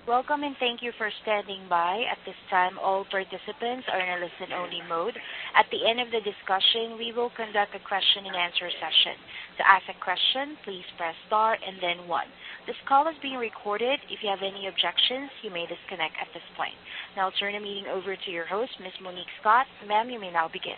Welcome and thank you for standing by. At this time, all participants are in a listen-only mode. At the end of the discussion, we will conduct a question-and-answer session. To ask a question, please press star and then 1. This call is being recorded. If you have any objections, you may disconnect at this point. Now I'll turn the meeting over to your host, Ms. Monique Scott. Ma'am, you may now begin.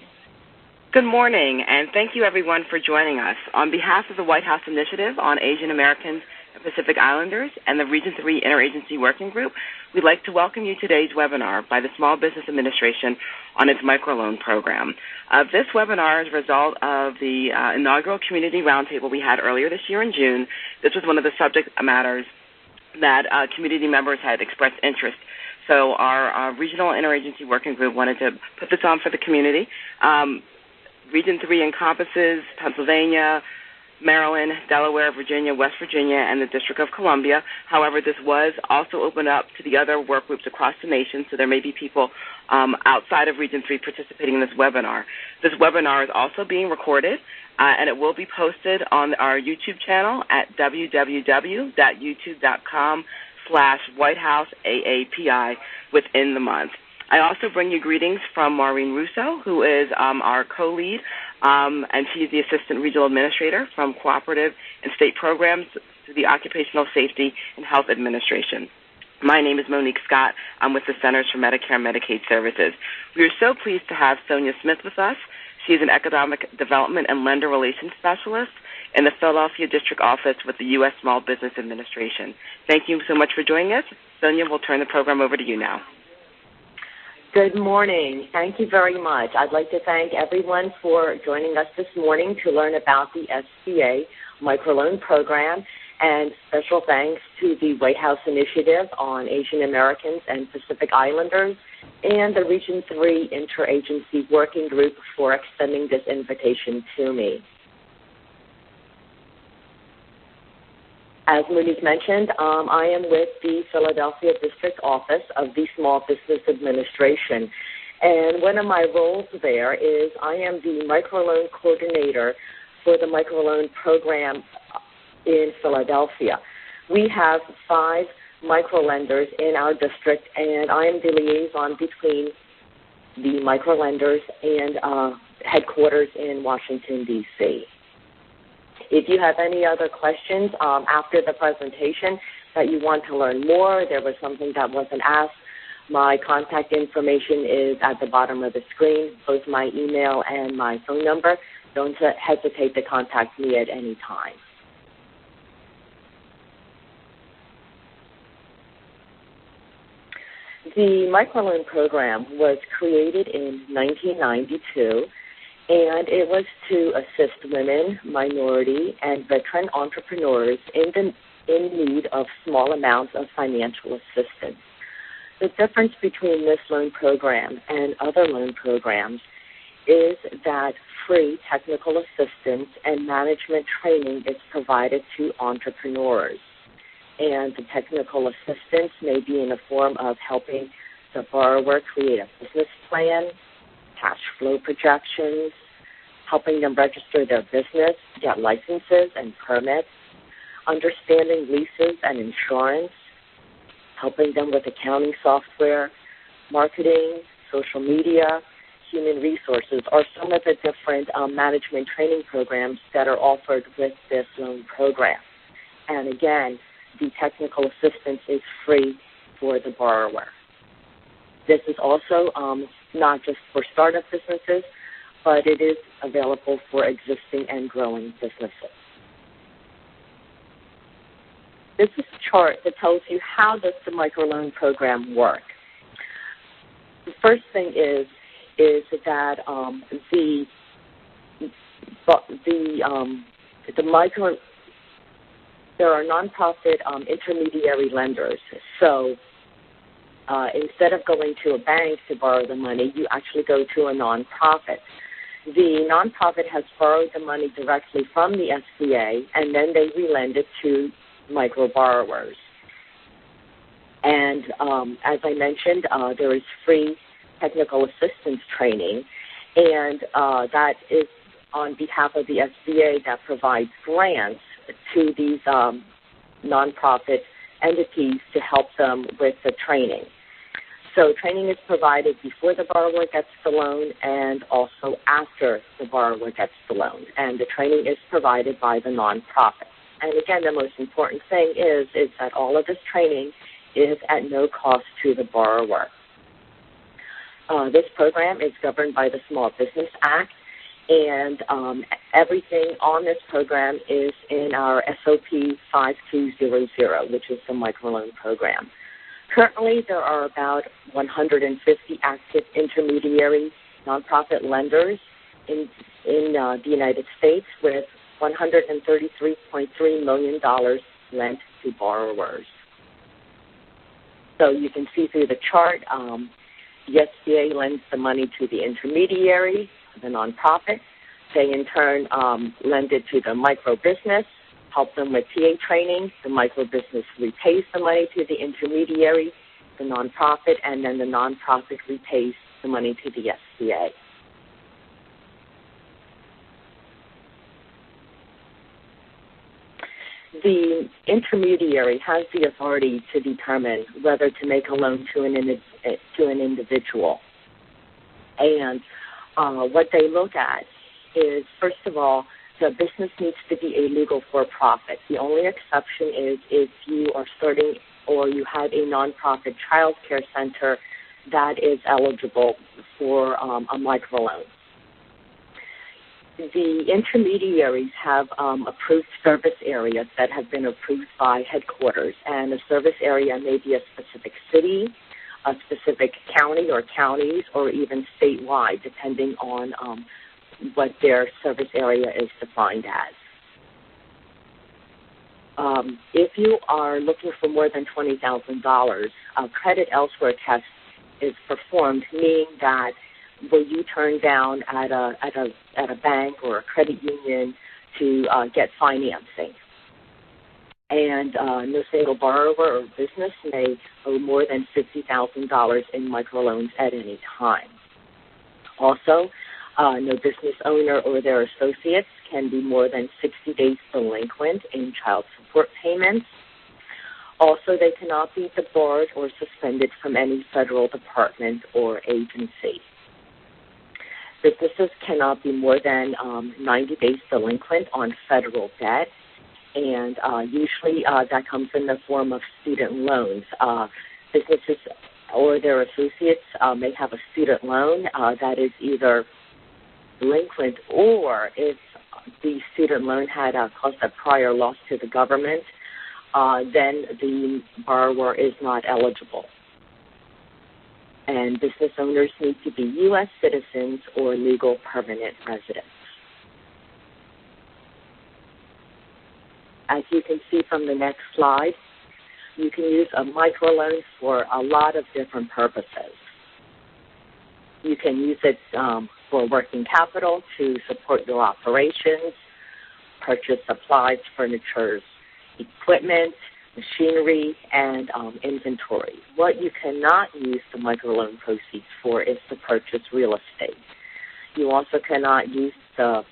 Good morning, and thank you, everyone, for joining us. On behalf of the White House Initiative on Asian Americans and Pacific Islanders and the Region 3 Interagency Working Group, we'd like to welcome you to today's webinar by the Small Business Administration on its Microloan program. This webinar is a result of the inaugural community roundtable we had earlier this year in June. This was one of the subject matters that community members had expressed interest. So our Regional Interagency Working Group wanted to put this on for the community. Region 3 encompasses Pennsylvania, Maryland, Delaware, Virginia, West Virginia, and the District of Columbia. However, this was also opened up to the other work groups across the nation, so there may be people outside of Region 3 participating in this webinar. This webinar is also being recorded, and it will be posted on our YouTube channel at www.youtube.com/WhiteHouseAAPI within the month. I also bring you greetings from Maureen Russo, who is our co-lead, and she's the Assistant Regional Administrator from Cooperative and State Programs to the Occupational Safety and Health Administration. My name is Monique Scott. I'm with the Centers for Medicare and Medicaid Services. We are so pleased to have Sonia Smith with us. She is an Economic Development and Lender Relations Specialist in the Philadelphia District Office with the U.S. Small Business Administration. Thank you so much for joining us. Sonia, we'll turn the program over to you now. Good morning. Thank you very much. I'd like to thank everyone for joining us this morning to learn about the SBA Microloan Program, and special thanks to the White House Initiative on Asian Americans and Pacific Islanders and the Region 3 Interagency Working Group for extending this invitation to me. As Monique mentioned, I am with the Philadelphia District Office of the Small Business Administration, and one of my roles there is I am the Microloan Coordinator for the Microloan Program in Philadelphia. We have 5 microlenders in our district, and I am the liaison between the microlenders and headquarters in Washington, D.C. If you have any other questions after the presentation that you want to learn more, there was something that wasn't asked, my contact information is at the bottom of the screen, both my email and my phone number. Don't hesitate to contact me at any time. The Microloan Program was created in 1992, and it was to assist women, minority, and veteran entrepreneurs in need of small amounts of financial assistance. The difference between this loan program and other loan programs is that free technical assistance and management training is provided to entrepreneurs. And the technical assistance may be in the form of helping the borrower create a business plan, cash flow projections, helping them register their business, get licenses and permits, understanding leases and insurance, helping them with accounting software, marketing, social media, human resources are some of the different management training programs that are offered with this loan program. And again, the technical assistance is free for the borrower. This is also not just for startup businesses, but it is available for existing and growing businesses. This is a chart that tells you how does the microloan program work. The first thing is that there are nonprofit intermediary lenders. So instead of going to a bank to borrow the money, you actually go to a nonprofit. The nonprofit has borrowed the money directly from the SBA, and then they relend it to micro borrowers. And as I mentioned, there is free technical assistance training, and that is on behalf of the SBA that provides grants to these nonprofit entities to help them with the training. So training is provided before the borrower gets the loan and also after the borrower gets the loan. And the training is provided by the nonprofit. And again, the most important thing is that all of this training is at no cost to the borrower. This program is governed by the Small Business Act, and everything on this program is in our SOP 5200, which is the microloan program. Currently, there are about 150 active intermediary nonprofit lenders in the United States with $133.3 million lent to borrowers. So you can see through the chart, the SBA lends the money to the intermediary, the nonprofit. They, in turn, lend it to the micro-business, help them with TA training. The micro-business repays the money to the intermediary, the nonprofit, and then the nonprofit repays the money to the SBA. The intermediary has the authority to determine whether to make a loan to an individual. And what they look at is, first of all, the business needs to be a legal for-profit. The only exception is if you are starting or you have a nonprofit child care center that is eligible for a microloan. The intermediaries have approved service areas that have been approved by headquarters, and a service area may be a specific city, a specific county or counties, or even statewide, depending on what their service area is defined as. If you are looking for more than $20,000, a credit elsewhere test is performed, meaning that will you turn down at a bank or a credit union to get financing. And no single borrower or business may owe more than $50,000 in microloans at any time. Also, no business owner or their associates can be more than 60 days delinquent in child support payments. Also, they cannot be debarred or suspended from any federal department or agency. Businesses cannot be more than 90 days delinquent on federal debt, and usually that comes in the form of student loans. Businesses or their associates may have a student loan that is either delinquent, or if the student loan had caused a prior loss to the government, then the borrower is not eligible. And business owners need to be U.S. citizens or legal permanent residents. As you can see from the next slide, you can use a microloan for a lot of different purposes. You can use it for working capital to support your operations, purchase supplies, furniture, equipment, machinery, and inventory. What you cannot use the microloan proceeds for is to purchase real estate. You also cannot use the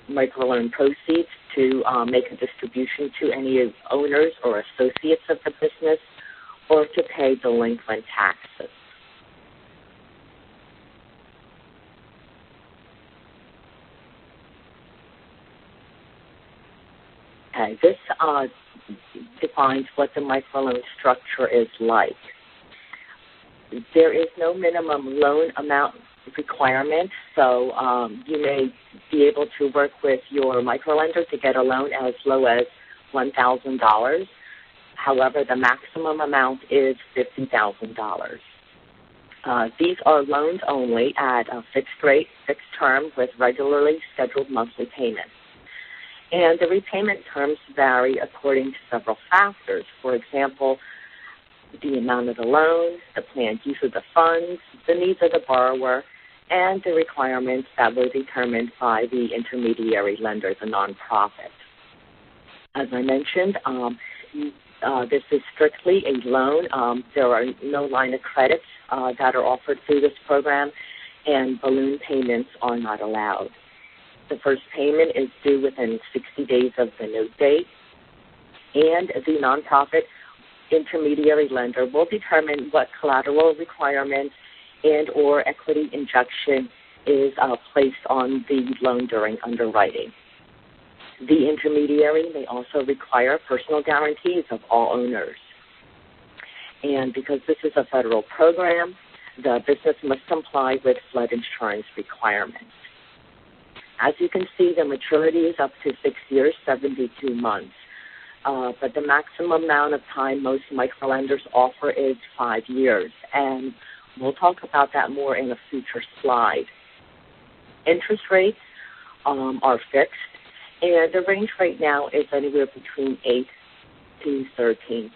microloan proceeds to make a distribution to any owners or associates of the business or to pay delinquent taxes. Okay, this defines what the microloan structure is like. There is no minimum loan amount requirement, so you may be able to work with your microlender to get a loan as low as $1,000. However, the maximum amount is $50,000. These are loans only at a fixed rate, fixed term with regularly scheduled monthly payments. And the repayment terms vary according to several factors. For example, the amount of the loan, the planned use of the funds, the needs of the borrower, and the requirements that were determined by the intermediary lender, the nonprofit. As I mentioned, this is strictly a loan. There are no line of credits that are offered through this program, and balloon payments are not allowed. The first payment is due within 60 days of the note date, and the nonprofit intermediary lender will determine what collateral requirements and or equity injection is placed on the loan during underwriting. The intermediary may also require personal guarantees of all owners. And because this is a federal program, the business must comply with flood insurance requirements. As you can see, the maturity is up to 6 years, 72 months. But the maximum amount of time most microlenders offer is 5 years. And we'll talk about that more in a future slide. Interest rates are fixed, and the range right now is anywhere between 8 to 13%.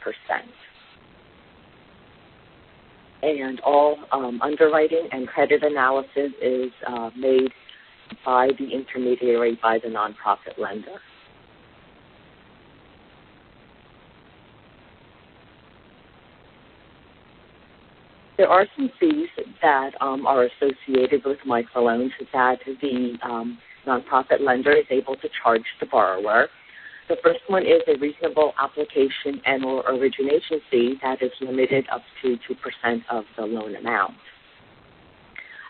And all underwriting and credit analysis is made by the intermediary, by the nonprofit lender. There are some fees that are associated with microloans that the nonprofit lender is able to charge the borrower. The first one is a reasonable application and or origination fee that is limited up to 2% of the loan amount.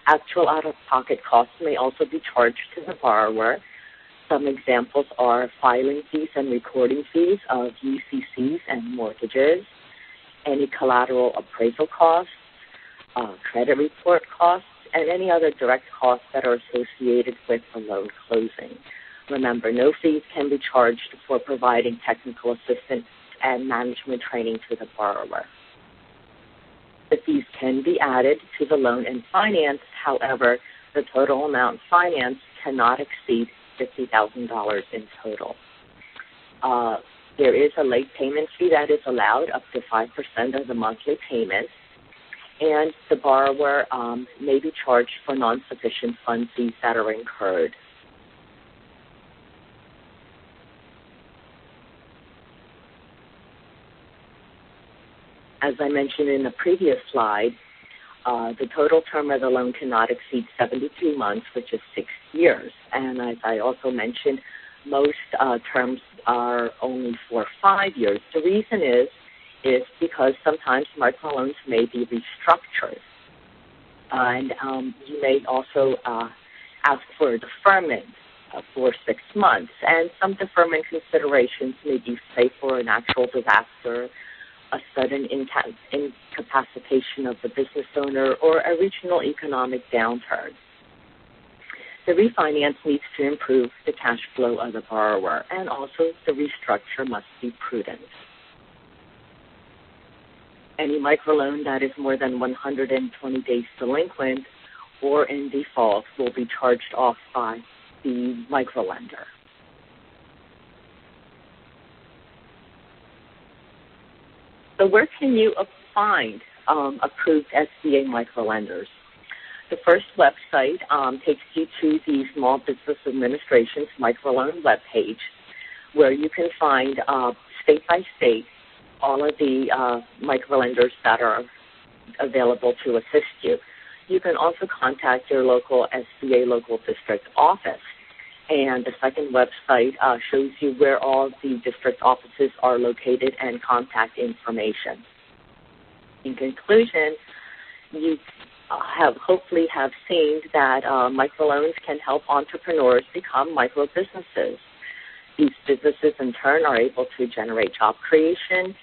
Actual out-of-pocket costs may also be charged to the borrower. Some examples are filing fees and recording fees of UCCs and mortgages, any collateral appraisal costs, credit report costs, and any other direct costs that are associated with the loan closing. Remember, no fees can be charged for providing technical assistance and management training to the borrower. The fees can be added to the loan and finance. However, the total amount financed cannot exceed $50,000 in total. There is a late payment fee that is allowed up to 5% of the monthly payment, and the borrower may be charged for non-sufficient fund fees that are incurred. As I mentioned in the previous slide, the total term of the loan cannot exceed 72 months, which is 6 years. And as I also mentioned, most terms are only for 5 years. The reason is because sometimes microloans may be restructured. And you may also ask for a deferment for 6 months. And some deferment considerations may be, say, for an actual disaster, a sudden incapacitation of the business owner, or a regional economic downturn. The refinance needs to improve the cash flow of the borrower, and also the restructure must be prudent. Any microloan that is more than 120 days delinquent or in default will be charged off by the microlender. So where can you find approved SBA microlenders? The first website takes you to the Small Business Administration's microloan webpage, where you can find state by state all of the microlenders that are available to assist you. You can also contact your local SBA local district office. And the second website shows you where all the district offices are located and contact information. In conclusion, you hopefully have seen that microloans can help entrepreneurs become micro businesses. These businesses, in turn, are able to generate job creation,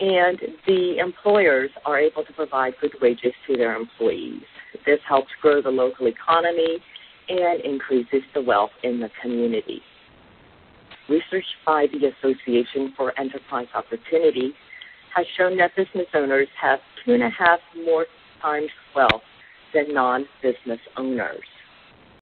and the employers are able to provide good wages to their employees. This helps grow the local economy and increases the wealth in the community. Research by the Association for Enterprise Opportunity has shown that business owners have 2.5 more times wealth than non-business owners.